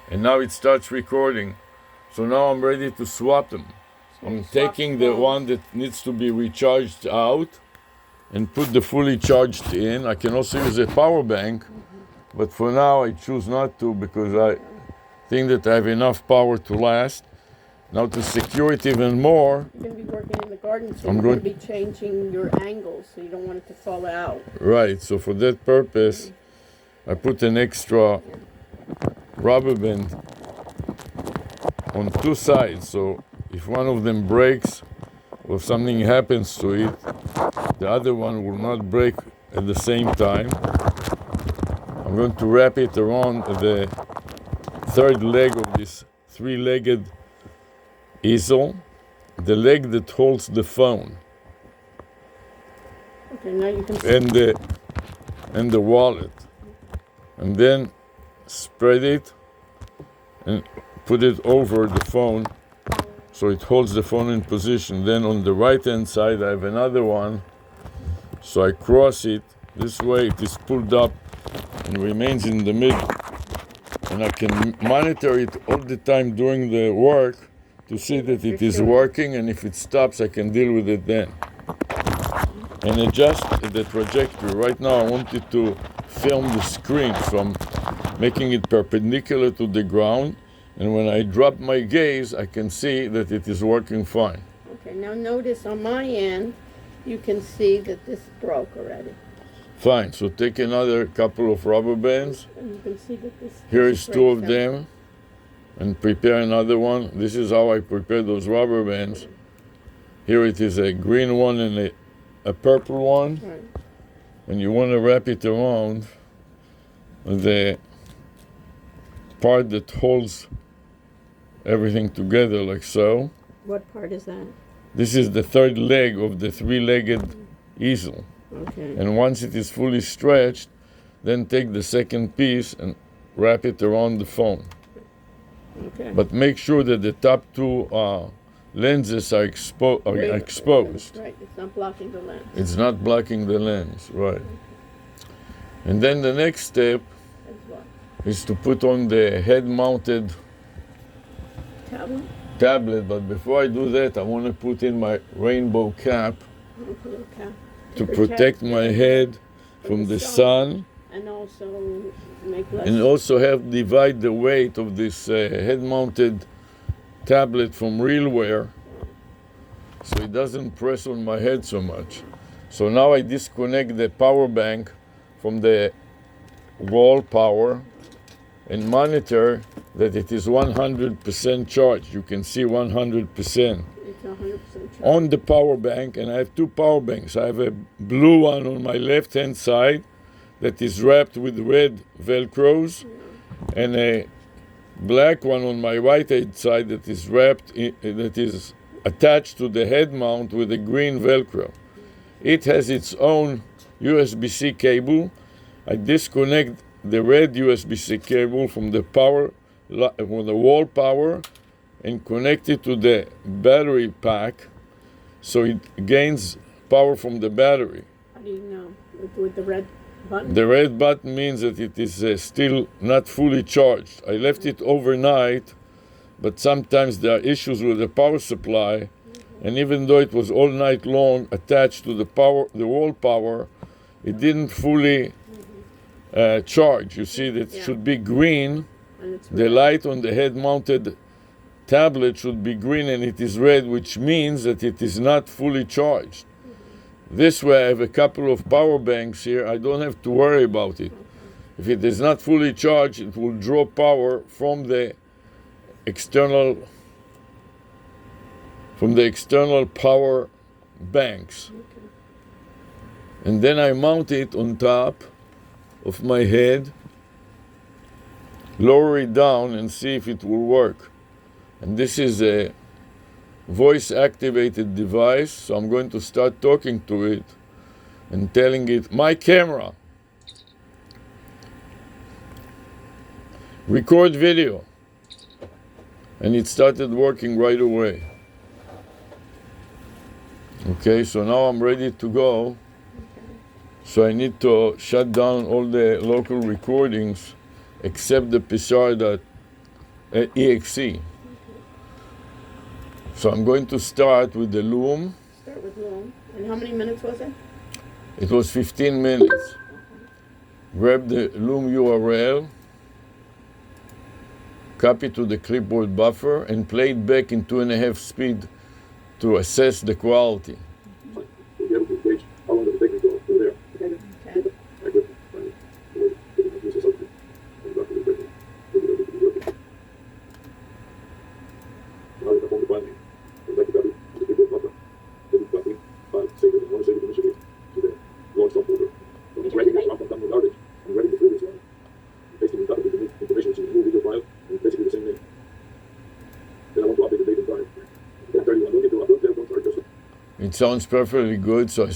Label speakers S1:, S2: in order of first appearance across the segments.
S1: and now it starts recording. So now I'm ready to swap them. I'm taking the one that needs to be recharged out and put the fully charged in. I can also use a power bank, but for now I choose not to because I think that I have enough power to last. Now to secure it even more,
S2: You're going to be working in the garden, so
S1: I'm
S2: you're
S1: going-
S2: going to be changing your angles, so you don't want it to fall out.
S1: right, so for that purpose, I put an extra rubber band on two sides, so if one of them breaks or if something happens to it, the other one will not break at the same time. I'm going to wrap it around the third leg of this three-legged easel, the leg that holds the phone
S2: Okay, now you can
S1: and the wallet, and then spread it and put it over the phone so it holds the phone in position. Then on the right hand side I have another one, so I cross it this way. It is pulled up and remains in the middle, and I can monitor it all the time during the work to see that it is working, and if it stops I can deal with it then and adjust the trajectory. Right now I wanted to film the screen, so I'm making it perpendicular to the ground, and when I drop my gaze I can see that it is working fine.
S2: Okay, now notice on my end, you can see that this broke already.
S1: Fine, so take another couple of rubber bands.
S2: And you can see that this...
S1: Here is two of
S2: breaks down.
S1: them, and prepare another one. This is how I prepare those rubber bands. Here it is a green one and a purple one,
S2: Right.
S1: and you want to wrap it around the part that holds everything together, like so.
S2: What part is that?
S1: This is the third leg of the three-legged easel.
S2: Okay.
S1: And once it is fully stretched, then take the second piece and wrap it around the phone.
S2: Okay.
S1: But make sure that the top two lenses are exposed.
S2: Right, it's not blocking the lens.
S1: It's not blocking the lens, right. And then the next step
S2: As well.
S1: is to put on the head-mounted
S2: Tablet?
S1: tablet, but before I do that, I want to put in my rainbow cap
S2: Okay.
S1: to protect my head from the sun,
S2: And also make less...
S1: and also help divide the weight of this head-mounted tablet from real wear, so it doesn't press on my head so much. So now I disconnect the power bank from the wall power and monitor that it is 100% charged. You can see 100%
S2: It's 100% charged.
S1: on the power bank, and I have two power banks. I have a blue one on my left-hand side that is wrapped with red Velcros, and a black one on my right-hand side that is that is attached to the head mount with a green Velcro. It has its own USB-C cable. I disconnect the red USB-C cable from the from the wall power and connect it to the battery pack, so it gains power from the battery.
S2: How do you know? With the red button?
S1: The red button means that it is still not fully charged. I left it overnight, but sometimes there are issues with the power supply, and even though it was all night long attached to the wall power, it didn't fully charge. You see that it should be green.
S2: And it's
S1: The
S2: red.
S1: light on the head-mounted tablet should be green, and it is red, which means that it is not fully charged. This way I have a couple of power banks here. I don't have to worry about it. If it is not fully charged, it will draw power from the external power banks.
S2: Okay.
S1: And then I mount it on top of my head, lower it down and see if it will work. And this is a voice-activated device, so I'm going to start talking to it and telling it, my camera, record video. And it started working right away. Okay, so now I'm ready to go. So I need to shut down all the local recordings except the PCR that exe. So I'm going to start with the Loom.
S2: Start with Loom. And how many minutes was it?
S1: It was 15 minutes. Grab the Loom URL, copy to the clipboard buffer, and play it back in 2.5 speed to assess the quality. It sounds perfectly good, so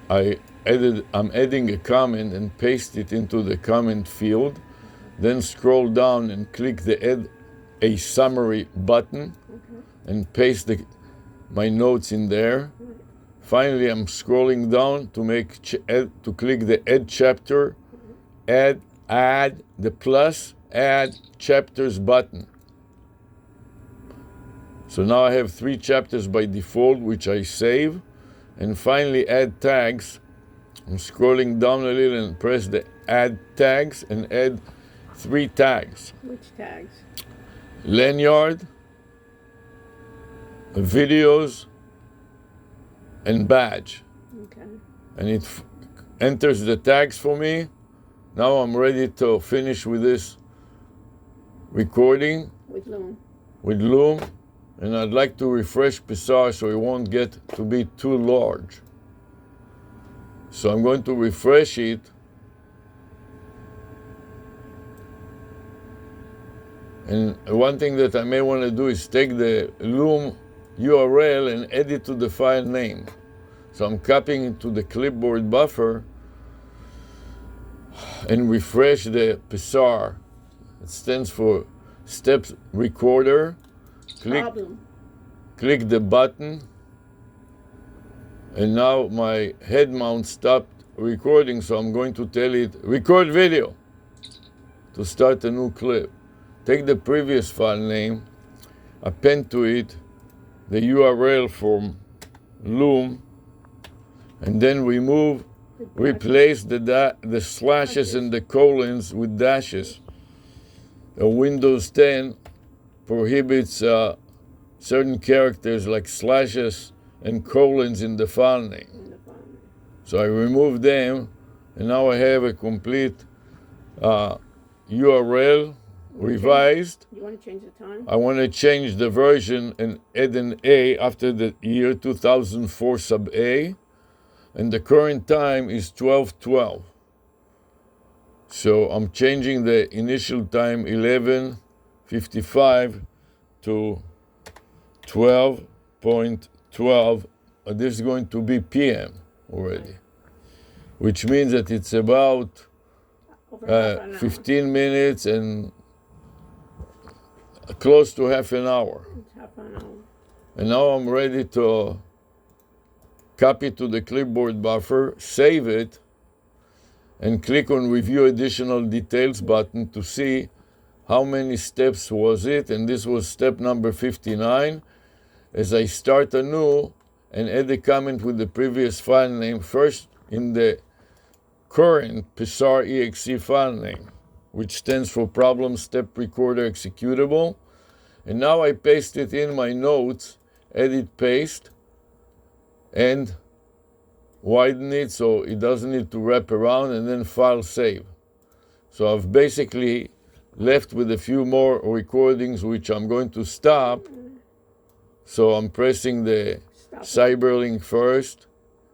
S1: I'm adding a comment and paste it into the comment field. Then scroll down and click the Add a Summary button and paste my notes in there. Finally, I'm scrolling down to click the Add Chapter, add the plus Add Chapters button. So now I have 3 chapters by default, which I save. And finally, add tags. I'm scrolling down a little and press the add tags and add 3 tags.
S2: Which tags?
S1: Lanyard, videos, and badge.
S2: Okay.
S1: And it enters the tags for me. Now I'm ready to finish with this recording
S2: With Loom.
S1: with Loom. And I'd like to refresh Psar so it won't get to be too large. So I'm going to refresh it. And one thing that I may want to do is take the Loom URL and add it to the file name. So I'm copying it to the clipboard buffer and refresh the Psar. It stands for Steps Recorder. Click the button, and now my head mount stopped recording, so I'm going to tell it, record video, to start a new clip. Take the previous file name, append to it the URL from Loom, and then replace the slashes and the colons with dashes. Windows 10 prohibits certain characters like slashes and colons in the file name. So I remove them, and now I have a complete URL revised.
S2: You want to change the time?
S1: I want to change the version and add an A after the year 2004 sub A, and the current time is 12:12. So I'm changing the initial time 11:55 to 12:12. This is going to be PM already, which means that it's about 15 minutes and close to half an hour.
S2: It's half an hour.
S1: And now I'm ready to copy to the clipboard buffer, save it, and click on Review Additional Details button to see how many steps was it, and this was step number 59. As I start anew and add a comment with the previous file name, first in the current Psar exe file name, which stands for Problem Step Recorder Executable. And now I paste it in my notes, edit paste, and widen it so it doesn't need to wrap around, and then file save. So I've basically left with a few more recordings which I'm going to stop. So I'm pressing the Cyberlink first,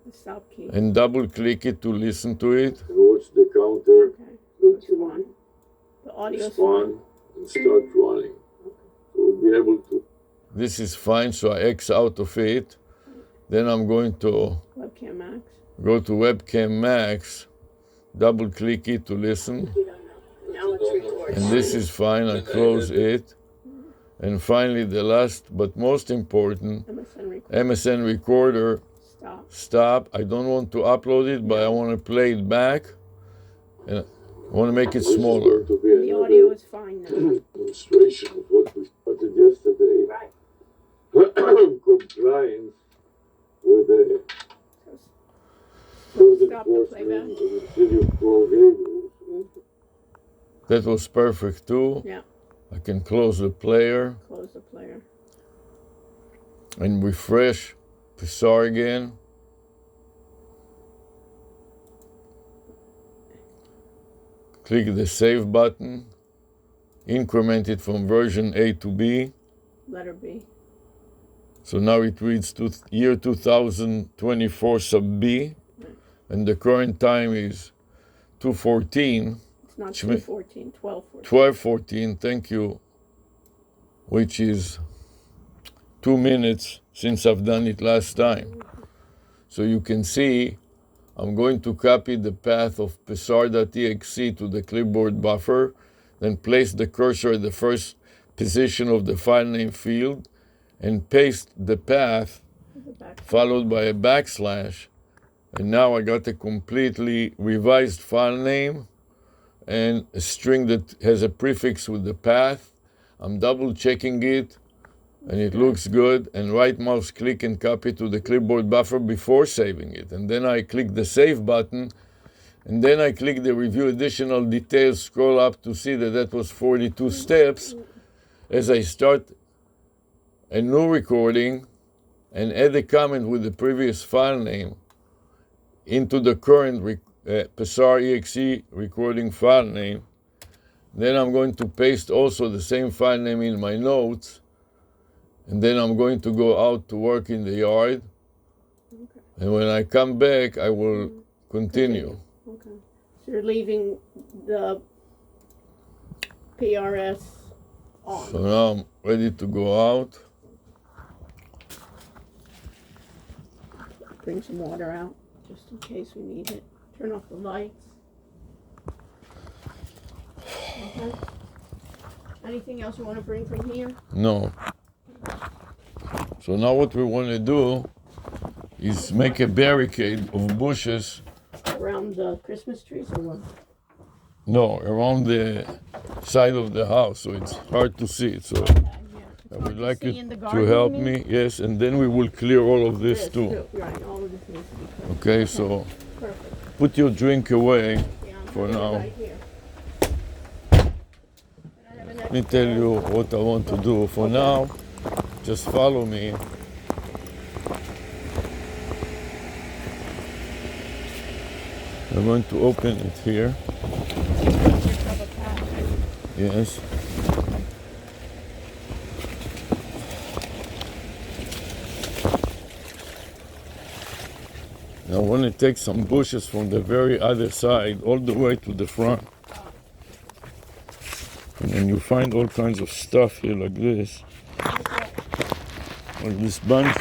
S2: The stop key.
S1: and double click it to listen to it.
S3: Watch the counter,
S2: Okay. 3, 2, 1. The audio's
S3: respond, and start running. So we'll be able to.
S1: This is fine, so I X out of it. Then I'm going to
S2: Webcam Max.
S1: go to Webcam Max, double click it to listen.
S2: Now it's recording.
S1: And this is fine, I close it. And finally, the last but most important,
S2: MSN record.
S1: MSN Recorder,
S2: Stop.
S1: stop. I don't want to upload it, but I want to play it back. And I want to make it smaller.
S3: To be
S2: The audio is fine now.
S3: demonstration of what we started yesterday.
S2: Right.
S3: Compliance with the code
S2: Stop the
S3: enforcement
S2: playback.
S3: of the city of Coral Gables.
S1: That was perfect too.
S2: Yeah,
S1: I can close the player
S2: close the player.
S1: and refresh Pixar again. Click the save button, increment it from version A to B.
S2: Letter B.
S1: So now it reads to year 2024 sub B, and the current time is 2:14,
S2: It's not
S1: Should we-
S2: 2:14, 12:14.
S1: 12:14, thank you, which is 2 minutes since I've done it last time. So you can see I'm going to copy the path of psar.exe to the clipboard buffer, then place the cursor at the first position of the file name field, and paste the path
S2: The back.
S1: followed by a backslash. And now I got a completely revised file name and a string that has a prefix with the path. I'm double checking it and it looks good, and right mouse click and copy to the clipboard buffer before saving it. And then I click the save button, and then I click the review additional details, scroll up to see that that was 42 steps. As I start a new recording and add a comment with the previous file name into the current Pixar exe recording file name, then I'm going to paste also the same file name in my notes, and then I'm going to go out to work in the yard.
S2: Okay.
S1: And when I come back, I will continue.
S2: Okay. So you're leaving the PRS on.
S1: So now I'm ready to go out.
S2: Bring some water out, just in case we need it. Turn off the lights. Okay. Anything else you want to bring from here?
S1: No. So now what we want to do is make a barricade of bushes.
S2: Around the Christmas trees or what?
S1: No, around the side of the house, so it's hard to see it. So
S2: Yeah. It's
S1: I
S2: hard
S1: would
S2: to
S1: like
S2: see
S1: you
S2: in the
S1: to
S2: garden,
S1: help
S2: you mean?
S1: me. Yes, and then we will clear all of this too.
S2: Right, all of this needs to be cleared.
S1: Okay, so
S2: Perfect.
S1: put your drink away.
S2: Yeah, I'm
S1: For
S2: putting it
S1: now.
S2: right here. Can I have an
S1: Let me
S2: extra-
S1: tell you what I want to do. For now, just follow me. I'm going to open it here. Yes. Now I want to take some bushes from the very other side all the way to the front. And then you find all kinds of stuff here like this. Like this bunch